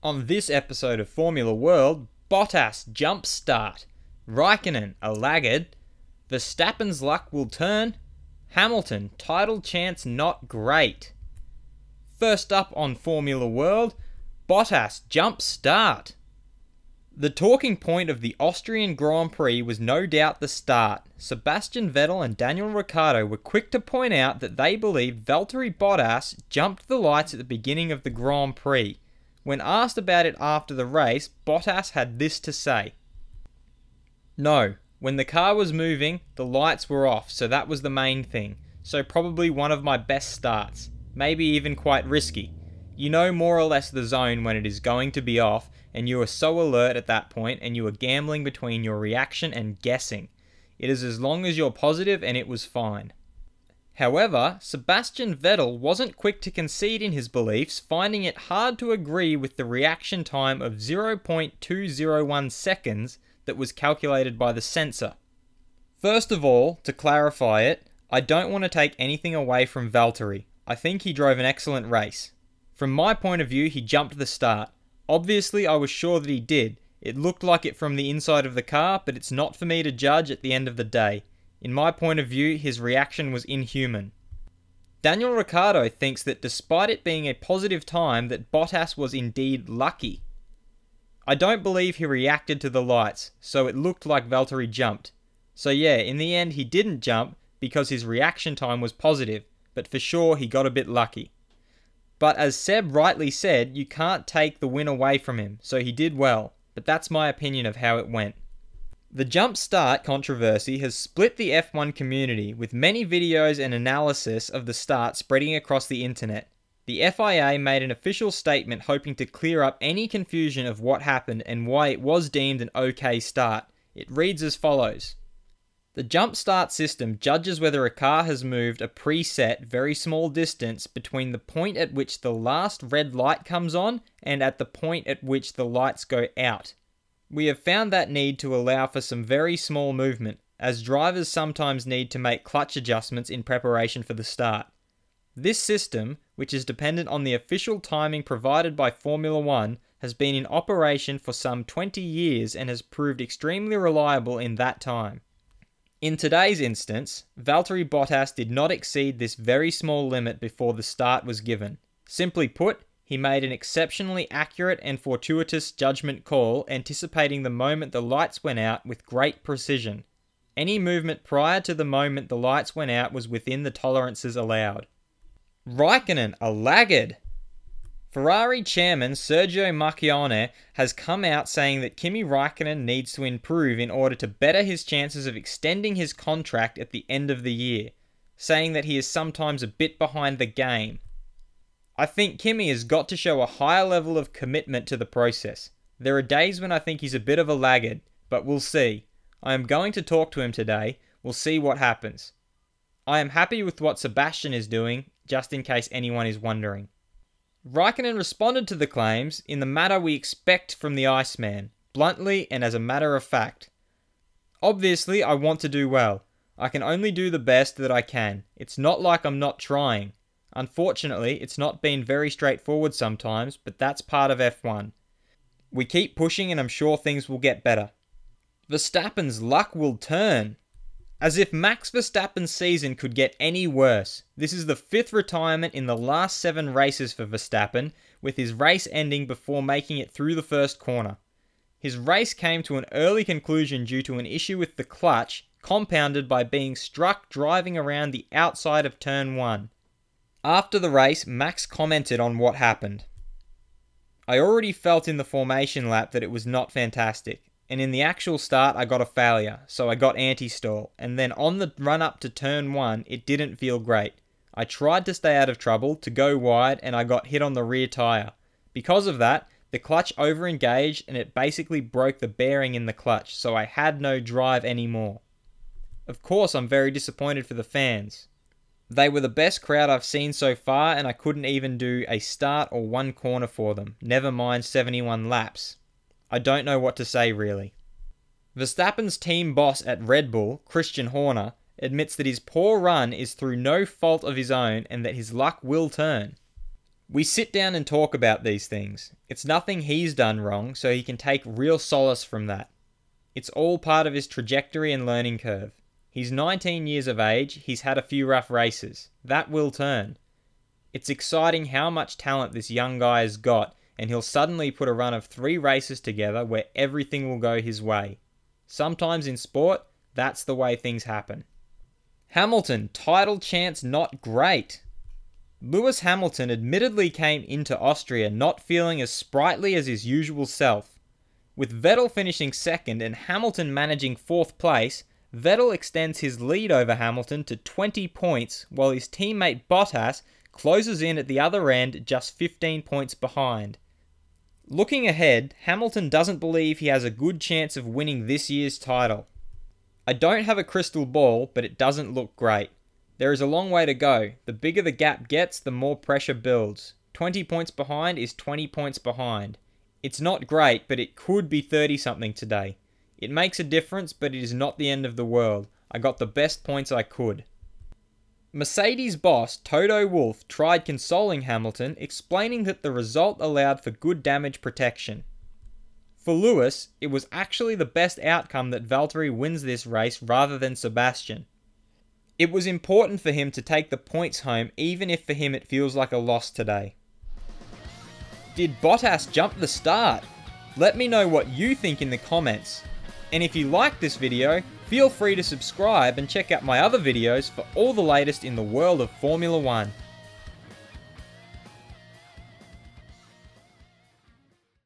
On this episode of Formula World, Bottas jump start, Raikkonen a laggard, Verstappen's luck will turn, Hamilton title chance not great. First up on Formula World, Bottas jump start. The talking point of the Austrian Grand Prix was no doubt the start. Sebastian Vettel and Daniel Ricciardo were quick to point out that they believed Valterri Bottas jumped the lights at the beginning of the Grand Prix. When asked about it after the race, Bottas had this to say. "No, when the car was moving, the lights were off, so that was the main thing. So probably one of my best starts. Maybe even quite risky. You know more or less the zone when it is going to be off, and you are so alert at that point, and you are gambling between your reaction and guessing. It is as long as you're positive, and it was fine." However, Sebastian Vettel wasn't quick to concede in his beliefs, finding it hard to agree with the reaction time of 0.201 seconds that was calculated by the sensor. First of all, to clarify it, I don't want to take anything away from Valtteri. I think he drove an excellent race. From my point of view, he jumped the start. Obviously, I was sure that he did. It looked like it from the inside of the car, but it's not for me to judge at the end of the day. In my point of view, his reaction was inhuman. Daniel Ricciardo thinks that despite it being a positive time, that Bottas was indeed lucky. I don't believe he reacted to the lights, so it looked like Valtteri jumped. So yeah, in the end he didn't jump because his reaction time was positive, but for sure he got a bit lucky. But as Seb rightly said, you can't take the win away from him, so he did well, but that's my opinion of how it went. The jump start controversy has split the F1 community, with many videos and analysis of the start spreading across the internet. The FIA made an official statement hoping to clear up any confusion of what happened and why it was deemed an okay start. It reads as follows. The jump start system judges whether a car has moved a preset, very small distance between the point at which the last red light comes on and at the point at which the lights go out. We have found that need to allow for some very small movement, as drivers sometimes need to make clutch adjustments in preparation for the start. This system, which is dependent on the official timing provided by Formula 1, has been in operation for some 20 years and has proved extremely reliable in that time. In today's instance, Valtteri Bottas did not exceed this very small limit before the start was given. Simply put, he made an exceptionally accurate and fortuitous judgment call, anticipating the moment the lights went out with great precision. Any movement prior to the moment the lights went out was within the tolerances allowed. Raikkonen a laggard. Ferrari chairman Sergio Marchionne has come out saying that Kimi Raikkonen needs to improve in order to better his chances of extending his contract at the end of the year, saying that he is sometimes a bit behind the game. I think Kimi has got to show a higher level of commitment to the process. There are days when I think he's a bit of a laggard, but we'll see. I am going to talk to him today. We'll see what happens. I am happy with what Sebastian is doing, just in case anyone is wondering. Raikkonen responded to the claims in the manner we expect from the Iceman, bluntly and as a matter of fact. Obviously, I want to do well. I can only do the best that I can. It's not like I'm not trying. Unfortunately, it's not been very straightforward sometimes, but that's part of F1. We keep pushing and I'm sure things will get better. Verstappen's luck will turn. As if Max Verstappen's season could get any worse. This is the 5th retirement in the last 7 races for Verstappen, with his race ending before making it through the first corner. His race came to an early conclusion due to an issue with the clutch, compounded by being struck driving around the outside of turn 1. After the race, Max commented on what happened. "I already felt in the formation lap that it was not fantastic, and in the actual start I got a failure, so I got anti-stall, and then on the run up to turn 1 it didn't feel great. I tried to stay out of trouble, to go wide, and I got hit on the rear tyre. Because of that, the clutch over-engaged and it basically broke the bearing in the clutch, so I had no drive anymore. Of course I'm very disappointed for the fans. They were the best crowd I've seen so far, and I couldn't even do a start or 1 corner for them, never mind 71 laps. I don't know what to say really." Verstappen's team boss at Red Bull, Christian Horner, admits that his poor run is through no fault of his own and that his luck will turn. We sit down and talk about these things. It's nothing he's done wrong, so he can take real solace from that. It's all part of his trajectory and learning curve. He's 19 years of age, he's had a few rough races. That will turn. It's exciting how much talent this young guy has got, and he'll suddenly put a run of 3 races together where everything will go his way. Sometimes in sport, that's the way things happen. Hamilton, title chance not great. Lewis Hamilton admittedly came into Austria not feeling as sprightly as his usual self. With Vettel finishing second and Hamilton managing 4th place, Vettel extends his lead over Hamilton to 20 points, while his teammate Bottas closes in at the other end just 15 points behind. Looking ahead, Hamilton doesn't believe he has a good chance of winning this year's title. I don't have a crystal ball, but it doesn't look great. There is a long way to go. The bigger the gap gets, the more pressure builds. 20 points behind is 20 points behind. It's not great, but it could be 30-something today. It makes a difference, but it is not the end of the world. I got the best points I could. Mercedes boss Toto Wolff tried consoling Hamilton, explaining that the result allowed for good damage protection. For Lewis, it was actually the best outcome that Valtteri wins this race rather than Sebastian. It was important for him to take the points home, even if for him it feels like a loss today. Did Bottas jump the start? Let me know what you think in the comments. And if you liked this video, feel free to subscribe and check out my other videos for all the latest in the world of Formula 1.